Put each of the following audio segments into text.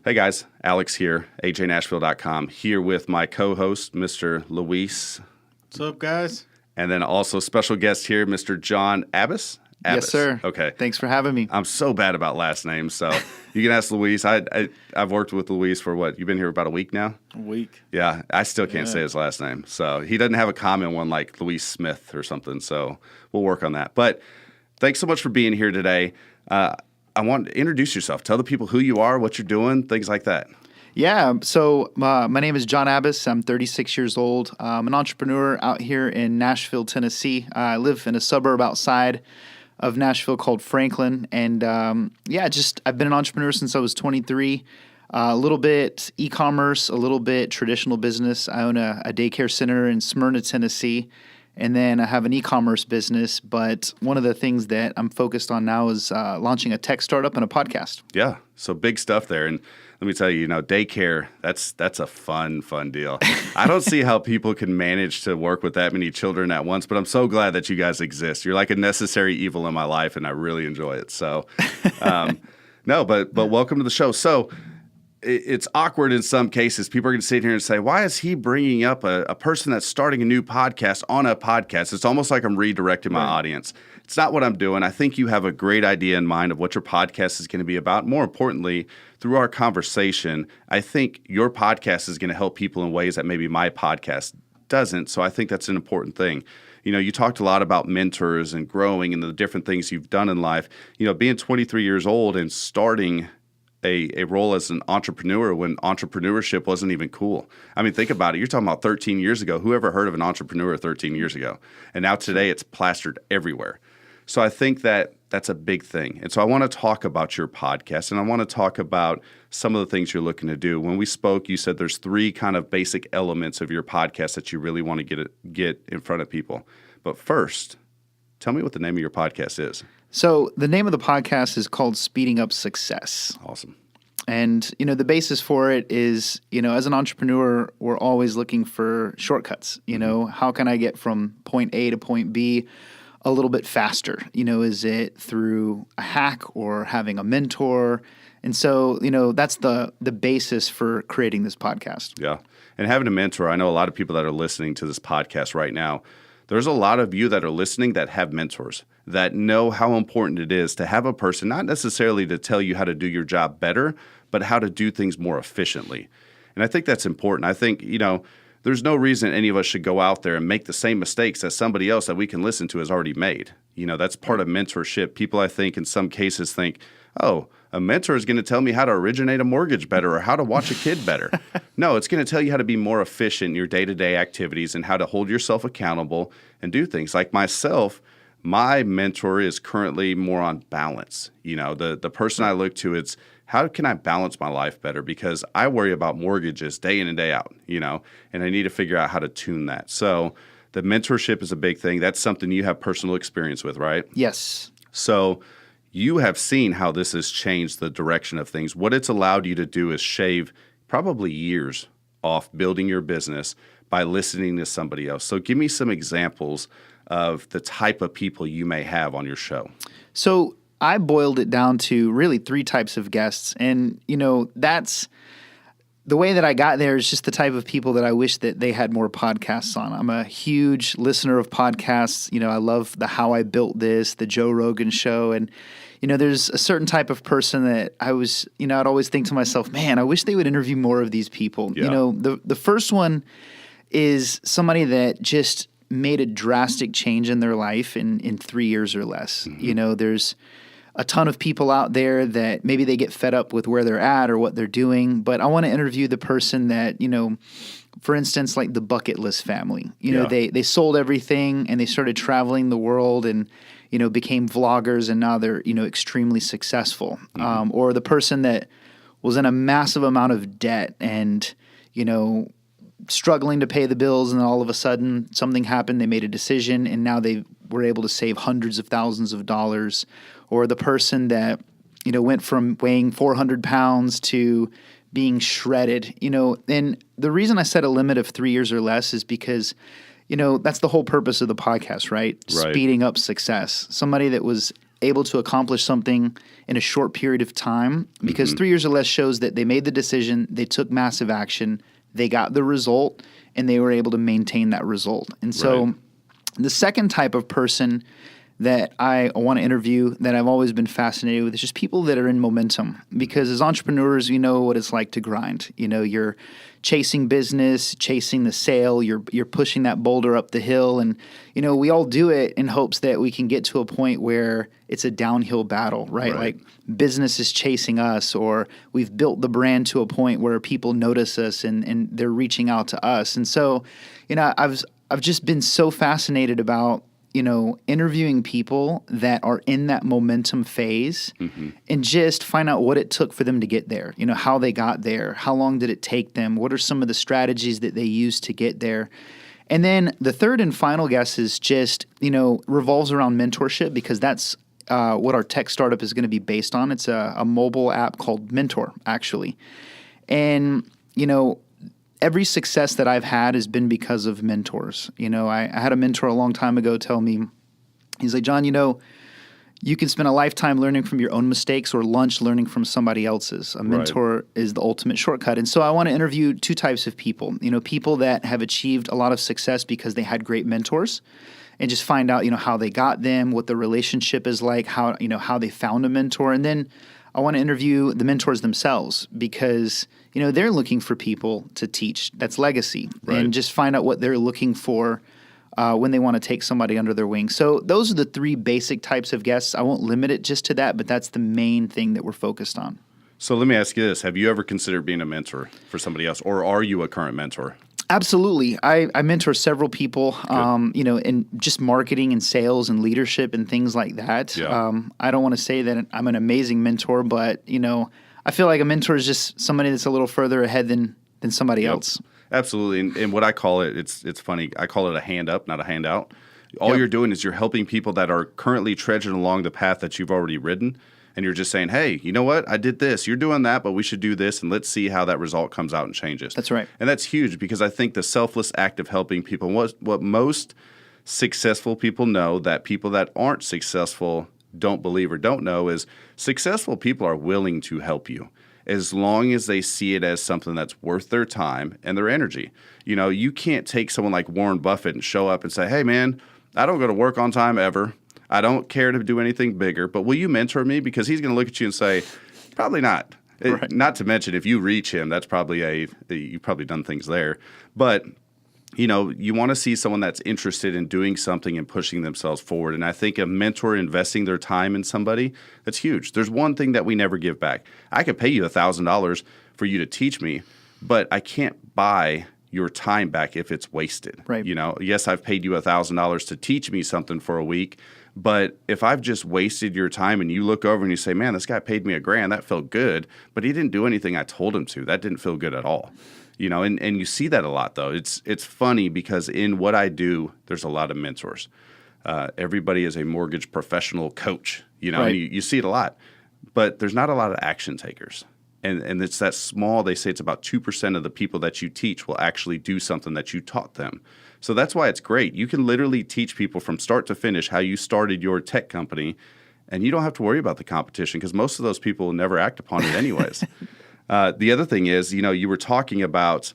Hey guys, Alex here, ajnashville.com, here with my co-host, Mr. Luis. What's up, guys? And then also special guest here, Mr. John Abbas. Yes, sir. Okay. Thanks for having me. I'm so bad about last names, so you can ask Luis. I've worked with Luis for what? You've been here about a week now? A week. Yeah, I still can't say his last name. So he doesn't have a common one like Luis Smith or something, so we'll work on that. But thanks so much for being here today. I want to introduce yourself. Tell the people who you are, what you're doing, things like that. Yeah, so my name is John Abbas. I'm 36 years old. I'm an entrepreneur out here in Nashville, Tennessee. I live in a suburb outside of Nashville called Franklin. And I've been an entrepreneur since I was 23. A little bit e-commerce, a little bit traditional business. I own a daycare center in Smyrna, Tennessee. And then I have an e-commerce business. But one of the things that I'm focused on now is launching a tech startup and a podcast. Yeah, so big stuff there. And let me tell you, daycare, that's a fun deal. I don't see how people can manage to work with that many children at once, but I'm so glad that you guys exist. You're like a necessary evil in my life, and I really enjoy it. So, but welcome to the show. So it's awkward in some cases. People are going to sit here and say, why is he bringing up a person that's starting a new podcast on a podcast? It's almost like I'm redirecting my audience. It's not what I'm doing. I think you have a great idea in mind of what your podcast is going to be about. More importantly, through our conversation, I think your podcast is going to help people in ways that maybe my podcast doesn't. So I think that's an important thing. You talked a lot about mentors and growing and the different things you've done in life. Being 23 years old and starting a role as an entrepreneur when entrepreneurship wasn't even cool. I mean, think about it. You're talking about 13 years ago. Who ever heard of an entrepreneur 13 years ago? And now today it's plastered everywhere. So I think that that's a big thing. And so I want to talk about your podcast, and I want to talk about some of the things you're looking to do. When we spoke, you said there's 3 kind of basic elements of your podcast that you really want to get in front of people. But first, tell me what the name of your podcast is. So the name of the podcast is called Speeding Up Success. Awesome. And, the basis for it is, as an entrepreneur, we're always looking for shortcuts. How can I get from point A to point B a little bit faster? Is it through a hack or having a mentor? And so, that's the basis for creating this podcast. Yeah. And having a mentor, I know a lot of people that are listening to this podcast right now, there's a lot of you that are listening that have mentors, that know how important it is to have a person, not necessarily to tell you how to do your job better, but how to do things more efficiently. And I think that's important. I think, there's no reason any of us should go out there and make the same mistakes that somebody else that we can listen to has already made. That's part of mentorship. People, I think, in some cases think, oh, a mentor is going to tell me how to originate a mortgage better or how to watch a kid better. No, it's going to tell you how to be more efficient in your day-to-day activities and how to hold yourself accountable and do things. Like myself, my mentor is currently more on balance. The person I look to, it's how can I balance my life better? Because I worry about mortgages day in and day out, and I need to figure out how to tune that. So the mentorship is a big thing. That's something you have personal experience with, right? Yes. So you have seen how this has changed the direction of things. What it's allowed you to do is shave probably years off building your business by listening to somebody else. So give me some examples of the type of people you may have on your show. So I boiled it down to really 3 types of guests. And, that's the way that I got there is just the type of people that I wish that they had more podcasts on. I'm a huge listener of podcasts. I love the How I Built This, the Joe Rogan Show. And, there's a certain type of person that I'd always think to myself, man, I wish they would interview more of these people. Yeah. The first one is somebody that just made a drastic change in their life in 3 years or less. Mm-hmm. There's a ton of people out there that maybe they get fed up with where they're at or what they're doing. But I want to interview the person that, for instance, like the bucket list family. They sold everything and they started traveling the world and, became vloggers and now they're, extremely successful. Mm-hmm. Or the person that was in a massive amount of debt and, struggling to pay the bills, and then all of a sudden something happened, they made a decision, and now they were able to save hundreds of thousands of dollars. Or the person that, went from weighing 400 pounds to being shredded, and the reason I set a limit of 3 years or less is because, that's the whole purpose of the podcast, right? Right. Speeding up success. Somebody that was able to accomplish something in a short period of time, because 3 years or less shows that they made the decision, they took massive action, they got the result, and they were able to maintain that result. And so Right. the second type of person that I want to interview that I've always been fascinated with is just people that are in momentum. Because as entrepreneurs, you know what it's like to grind. You know, you're chasing business, chasing the sale, you're pushing that boulder up the hill. And, you know, we all do it in hopes that we can get to a point where it's a downhill battle, right? Right. Like business is chasing us, or we've built the brand to a point where people notice us and they're reaching out to us. And so, you know, I've just been so fascinated about, you know, interviewing people that are in that momentum phase and just find out what it took for them to get there, you know, how they got there, how long did it take them, what are some of the strategies that they used to get there. And then the third and final guess is just, you know, revolves around mentorship, because that's what our tech startup is going to be based on. It's a mobile app called Mentor, actually. And, you know, every success that I've had has been because of mentors. You know, I had a mentor a long time ago tell me, he's like, John, you know, you can spend a lifetime learning from your own mistakes or lunch learning from somebody else's. A mentor is the ultimate shortcut. And so I want to interview two types of people, you know, people that have achieved a lot of success because they had great mentors, and just find out, you know, how they got them, what the relationship is like, how, you know, how they found a mentor. And then I want to interview the mentors themselves, because, you know, they're looking for people to teach. That's legacy. Right. And just find out what they're looking for when they want to take somebody under their wing. So those are the three basic types of guests. I won't limit it just to that, but that's the main thing that we're focused on. So let me ask you this. Have you ever considered being a mentor for somebody else, or are you a current mentor? Absolutely. I mentor several people, you know, in just marketing and sales and leadership and things like that. Yeah. I don't want to say that I'm an amazing mentor, but, you know, I feel like a mentor is just somebody that's a little further ahead than somebody else. Absolutely. And what I call it, it's funny. I call it a hand up, not a handout. All you're doing is you're helping people that are currently trudging along the path that you've already ridden. And you're just saying, hey, you know what? I did this. You're doing that, but we should do this, and let's see how that result comes out and changes. That's right. And that's huge, because I think the selfless act of helping people, what most successful people know that people that aren't successful don't believe or don't know, is successful people are willing to help you as long as they see it as something that's worth their time and their energy. You know, you can't take someone like Warren Buffett and show up and say, hey, man, I don't go to work on time ever. I don't care to do anything bigger, but will you mentor me? Because he's going to look at you and say, probably not. Right. Not to mention, if you reach him, that's probably you've probably done things there. But, you know, you want to see someone that's interested in doing something and pushing themselves forward. And I think a mentor investing their time in somebody, that's huge. There's one thing that we never give back. I could pay you $1,000 for you to teach me, but I can't buy your time back if it's wasted. Right. You know, yes, I've paid you $1,000 to teach me something for a week, but if I've just wasted your time and you look over and you say, man, this guy paid me $1,000, that felt good, but he didn't do anything I told him to. That didn't feel good at all. You know, and you see that a lot, though. It's funny, because in what I do, there's a lot of mentors. Everybody is a mortgage professional coach, you know, Right. and you see it a lot. But there's not a lot of action takers. And it's that small, they say it's about 2% of the people that you teach will actually do something that you taught them. So that's why it's great. You can literally teach people from start to finish how you started your tech company, and you don't have to worry about the competition, because most of those people will never act upon it anyways. The other thing is, you know, you were talking about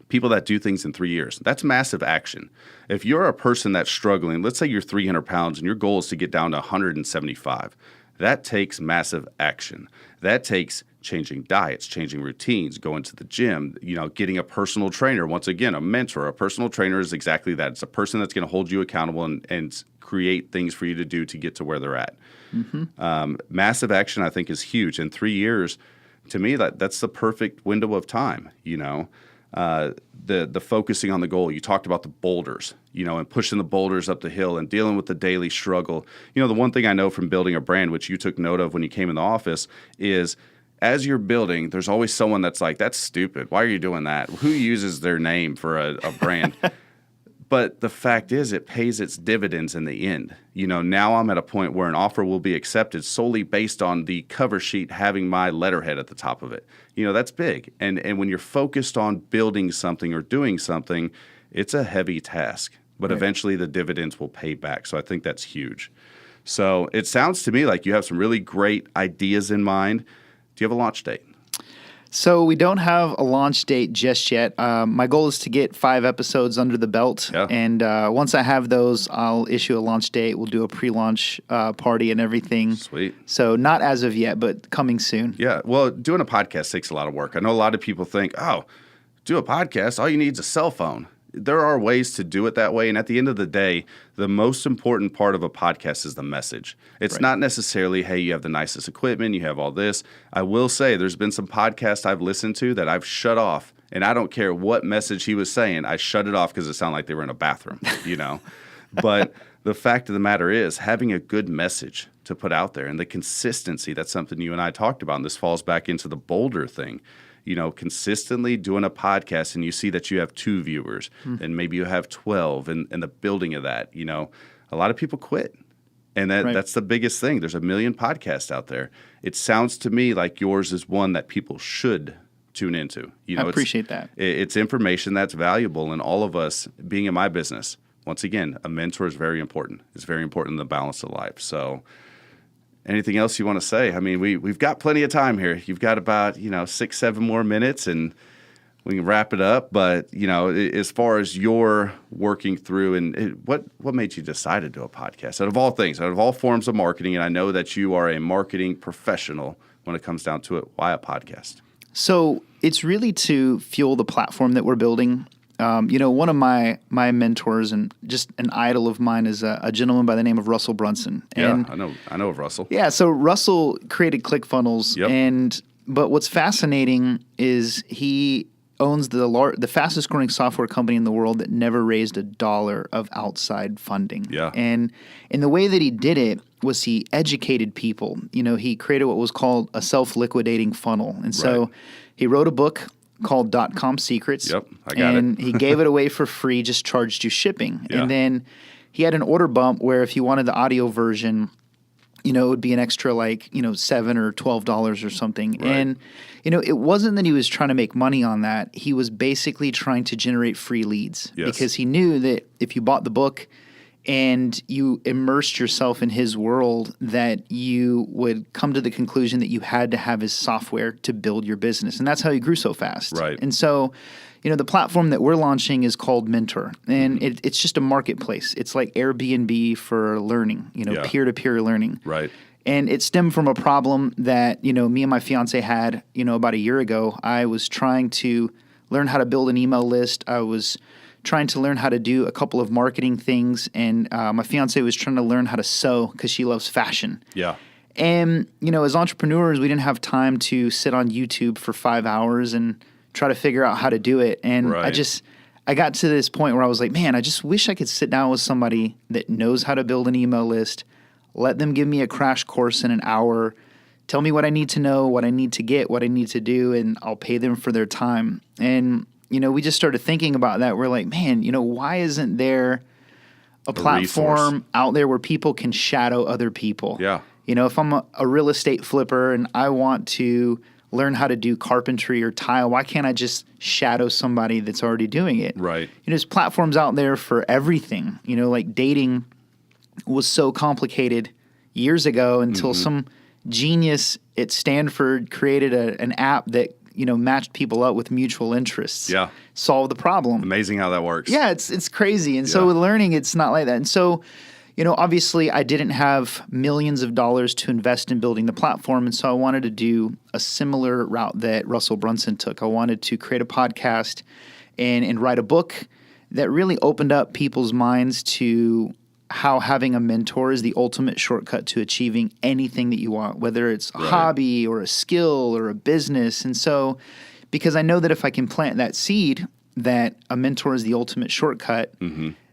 people that do things in 3 years. That's massive action. If you're a person that's struggling, let's say you're 300 pounds and your goal is to get down to 175, that takes massive action. That takes changing diets, changing routines, going to the gym, you know, getting a personal trainer. Once again, a mentor. A personal trainer is exactly that. It's a person that's going to hold you accountable and create things for you to do to get to where they're at. Massive action, I think, is huge. In 3 years, to me, that's the perfect window of time, you know. The focusing on the goal. You talked about the boulders, you know, and pushing the boulders up the hill and dealing with the daily struggle. You know, the one thing I know from building a brand, which you took note of when you came in the office, is as you're building, there's always someone that's like, that's stupid. Why are you doing that? Who uses their name for a brand? But the fact is, it pays its dividends in the end. You know, now I'm at a point where an offer will be accepted solely based on the cover sheet having my letterhead at the top of it. You know, that's big. And when you're focused on building something or doing something, it's a heavy task. But Right. eventually the dividends will pay back. So I think that's huge. So it sounds to me like you have some really great ideas in mind. Do you have a launch date? So we don't have a launch date just yet. My goal is to get 5 episodes under the belt. Yeah. And once I have those, I'll issue a launch date. We'll do a pre-launch party and everything. Sweet. So not as of yet, but coming soon. Yeah. Well, doing a podcast takes a lot of work. I know a lot of people think, oh, do a podcast, all you need is a cell phone. There are ways to do it that way. And at the end of the day, the most important part of a podcast is the message. It's not necessarily, hey, you have the nicest equipment, you have all this. I will say there's been some podcasts I've listened to that I've shut off, and I don't care what message he was saying. I shut it off because it sounded like they were in a bathroom, But the fact of the matter is having a good message to put out there and the consistency, that's something you and I talked about, and this falls back into the Boulder thing. Consistently doing a podcast and you see that you have 2 viewers and maybe you have 12 and the building of that, a lot of people quit. And that's the biggest thing. There's a million podcasts out there. It sounds to me like yours is one that people should tune into. I appreciate that. It's information that's valuable, and all of us being in my business, once again, a mentor is very important. It's very important in the balance of life. So anything else you want to say? I mean, we've got plenty of time here. You've got about 6-7 more minutes, and we can wrap it up. But as far as your working through, and what made you decide to do a podcast? Out of all things, out of all forms of marketing, and I know that you are a marketing professional when it comes down to it. Why a podcast? So it's really to fuel the platform that we're building. One of my mentors and just an idol of mine is a gentleman by the name of Russell Brunson. And I know of Russell. Yeah, so Russell created ClickFunnels, but what's fascinating is he owns the fastest growing software company in the world that never raised $1 of outside funding. Yeah. And the way that he did it was he educated people. He created what was called a self-liquidating funnel. And so he wrote a book called .com Secrets. Yep, I got and he gave it away for free, just charged you shipping. Yeah. And then he had an order bump where if you wanted the audio version, it would be an extra $7 or $12 or something. Right. And, it wasn't that he was trying to make money on that. He was basically trying to generate free leads because he knew that if you bought the book and you immersed yourself in his world, that you would come to the conclusion that you had to have his software to build your business. And that's how he grew so fast. Right. And so, the platform that we're launching is called Mentor. And it's just a marketplace. It's like Airbnb for learning, peer-to-peer learning. Right. And it stemmed from a problem that, me and my fiance had, about a year ago. I was trying to learn how to build an email list. I was trying to learn how to do a couple of marketing things. And my fiance was trying to learn how to sew because she loves fashion. Yeah. And, as entrepreneurs, we didn't have time to sit on YouTube for 5 hours and try to figure out how to do it. And I got to this point where I was like, man, I just wish I could sit down with somebody that knows how to build an email list, let them give me a crash course in an hour, tell me what I need to know, what I need to get, what I need to do, and I'll pay them for their time. And, we just started thinking about that. We're like, man, why isn't there a platform resource out there where people can shadow other people? Yeah. If I'm a real estate flipper and I want to learn how to do carpentry or tile, why can't I just shadow somebody that's already doing it? Right. There's platforms out there for everything. Like dating was so complicated years ago until some genius at Stanford created an app that matched people up with mutual interests. Yeah. Solved the problem. Amazing how that works. Yeah, it's crazy. And so with learning, it's not like that. And so, obviously I didn't have millions of dollars to invest in building the platform. And so I wanted to do a similar route that Russell Brunson took. I wanted to create a podcast and write a book that really opened up people's minds to how having a mentor is the ultimate shortcut to achieving anything that you want, whether it's a hobby or a skill or a business. And so, because I know that if I can plant that seed that a mentor is the ultimate shortcut,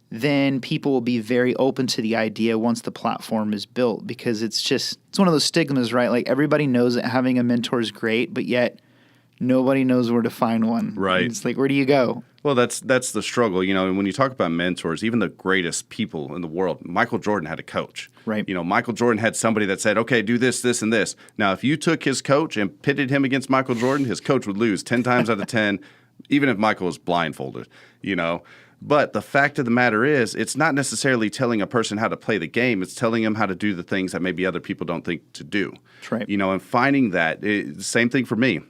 then people will be very open to the idea once the platform is built, because it's one of those stigmas, right? Like everybody knows that having a mentor is great, but yet nobody knows where to find one. Right. And it's like, where do you go? Well, that's the struggle. And when you talk about mentors, even the greatest people in the world, Michael Jordan had a coach. Right. Michael Jordan had somebody that said, okay, do this, this, and this. Now, if you took his coach and pitted him against Michael Jordan, his coach would lose 10 times out of 10, even if Michael was blindfolded, But the fact of the matter is, it's not necessarily telling a person how to play the game. It's telling them how to do the things that maybe other people don't think to do. That's right. And finding that, same thing for me.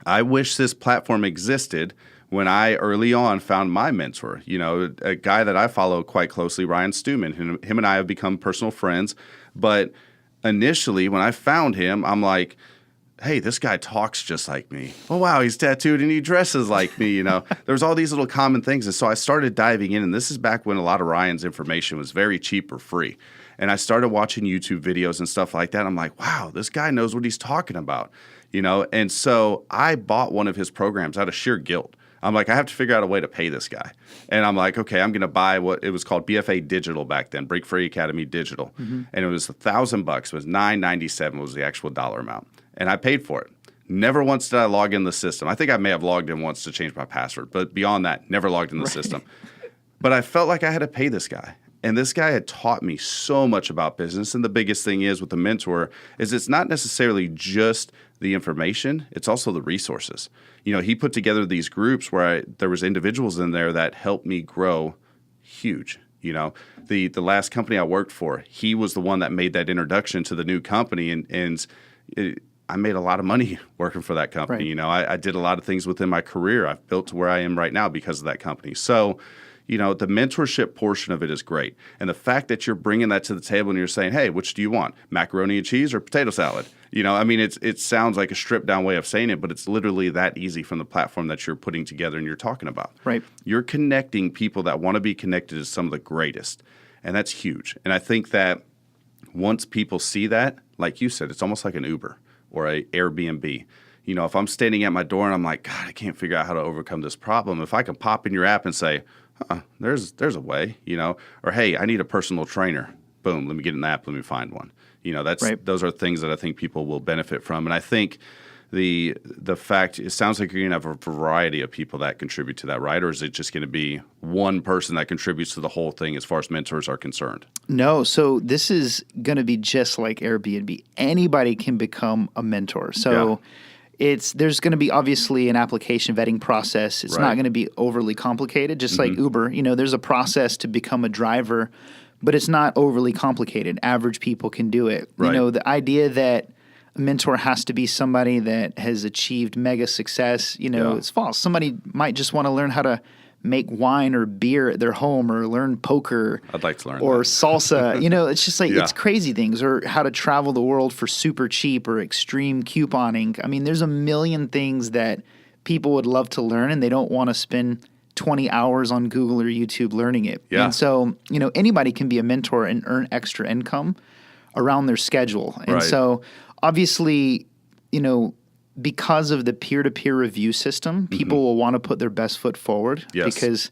I wish this platform existed when I early on found my mentor. A guy that I follow quite closely, Ryan Stewman. Him and I have become personal friends. But initially, when I found him, I'm like, hey, this guy talks just like me. Oh, wow, he's tattooed and he dresses like me. There's all these little common things. And so I started diving in, and this is back when a lot of Ryan's information was very cheap or free. And I started watching YouTube videos and stuff like that. I'm like, wow, this guy knows what he's talking about. And so I bought one of his programs out of sheer guilt. I'm like, I have to figure out a way to pay this guy. And I'm like, okay, I'm going to buy what it was called BFA Digital back then, Break Free Academy Digital. And it was $1,000. It was $997 was the actual dollar amount. And I paid for it. Never once did I log in the system. I think I may have logged in once to change my password. But beyond that, never logged in the system. But I felt like I had to pay this guy. And this guy had taught me so much about business. And the biggest thing is with the mentor is it's not necessarily just the information. It's also the resources. He put together these groups where there was individuals in there that helped me grow huge. The last company I worked for, he was the one that made that introduction to the new company. I made a lot of money working for that company. Right. I did a lot of things within my career. I've built to where I am right now because of that company. So, the mentorship portion of it is great. And the fact that you're bringing that to the table and you're saying, hey, which do you want? Macaroni and cheese or potato salad? It sounds like a stripped down way of saying it, but it's literally that easy from the platform that you're putting together and you're talking about. Right. You're connecting people that want to be connected to some of the greatest. And that's huge. And I think that once people see that, like you said, it's almost like an Uber or a Airbnb. If I'm standing at my door and I'm like, God, I can't figure out how to overcome this problem. If I can pop in your app and say, there's a way, or hey, I need a personal trainer. Boom, let me get in the app, let me find one. Those are things that I think people will benefit from. And I think the fact, it sounds like you're going to have a variety of people that contribute to that, right? Or is it just going to be one person that contributes to the whole thing as far as mentors are concerned? No, so this is going to be just like Airbnb. Anybody can become a mentor. So there's going to be obviously an application vetting process. It's not going to be overly complicated, just like Uber. There's a process to become a driver, but it's not overly complicated. Average people can do it. Right. The idea that a mentor has to be somebody that has achieved mega success, it's false. Somebody might just want to learn how to make wine or beer at their home or learn poker. I'd like to learn or that. Salsa. It's just like it's crazy things, or how to travel the world for super cheap or extreme couponing. There's a million things that people would love to learn and they don't want to spend 20 hours on Google or YouTube learning it. Yeah. And so, anybody can be a mentor and earn extra income around their schedule. And so obviously, because of the peer-to-peer review system, people will want to put their best foot forward. Yes. Because,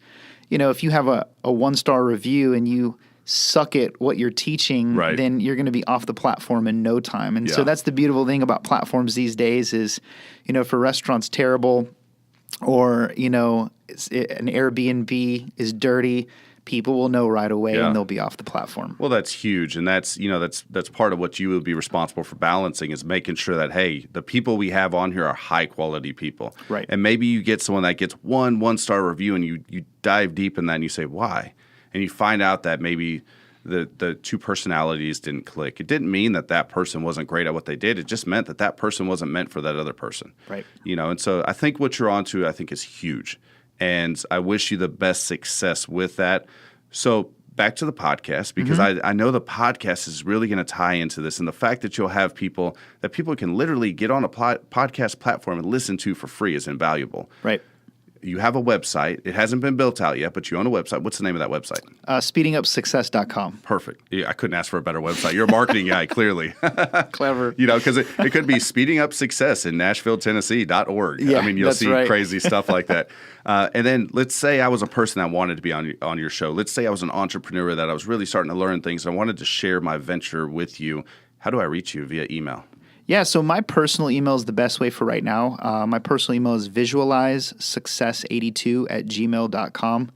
if you have a one-star review and you suck at what you're teaching, then you're going to be off the platform in no time. And so that's the beautiful thing about platforms these days is, if a restaurant's terrible or, an Airbnb is dirty, people will know right away and they'll be off the platform. Well, that's huge. And that's part of what you will be responsible for balancing is making sure that, hey, the people we have on here are high quality people. Right. And maybe you get someone that gets one-star review and you dive deep in that and you say, why? And you find out that maybe the two personalities didn't click. It didn't mean that person wasn't great at what they did. It just meant that person wasn't meant for that other person. Right. And so I think what you're onto, I think, is huge. And I wish you the best success with that. So back to the podcast, because I know the podcast is really going to tie into this. And the fact that you'll have people can literally get on a podcast platform and listen to for free is invaluable. Right. You have a website. It hasn't been built out yet, but you own a website. What's the name of that website? Speedingupsuccess.com. Perfect. Yeah, I couldn't ask for a better website. You're a marketing guy, clearly. Clever. Because it could be Speeding Up Success in NashvilleTennessee.org. Yeah, You'll see right. crazy stuff like that. And then let's say I was a person that wanted to be on your show. Let's say I was an entrepreneur that I was really starting to learn things. And I wanted to share my venture with you. How do I reach you? Via email? Yeah, so my personal email is the best way for right now. My personal email is visualizesuccess82@gmail.com.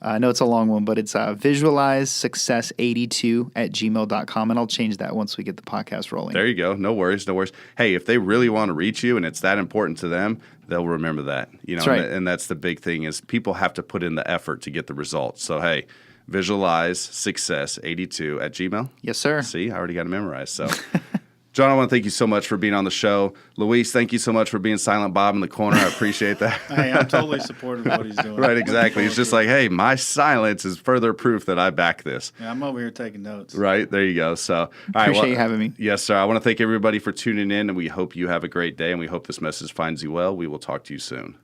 I know it's a long one, but it's visualizesuccess82@gmail.com, and I'll change that once we get the podcast rolling. There you go. No worries. No worries. Hey, if they really want to reach you and it's that important to them, they'll remember that. That's right. And that's the big thing is people have to put in the effort to get the results. So, hey, visualizesuccess82@gmail. Yes, sir. See, I already got it memorized. So, John, I want to thank you so much for being on the show. Luis, thank you so much for being Silent Bob in the corner. I appreciate that. Hey, I'm totally supportive of what he's doing. Right, exactly. It's just like, hey, my silence is further proof that I back this. Yeah, I'm over here taking notes. Right, there you go. So, all right, Appreciate you having me. Yes, sir. I want to thank everybody for tuning in, and we hope you have a great day, and we hope this message finds you well. We will talk to you soon.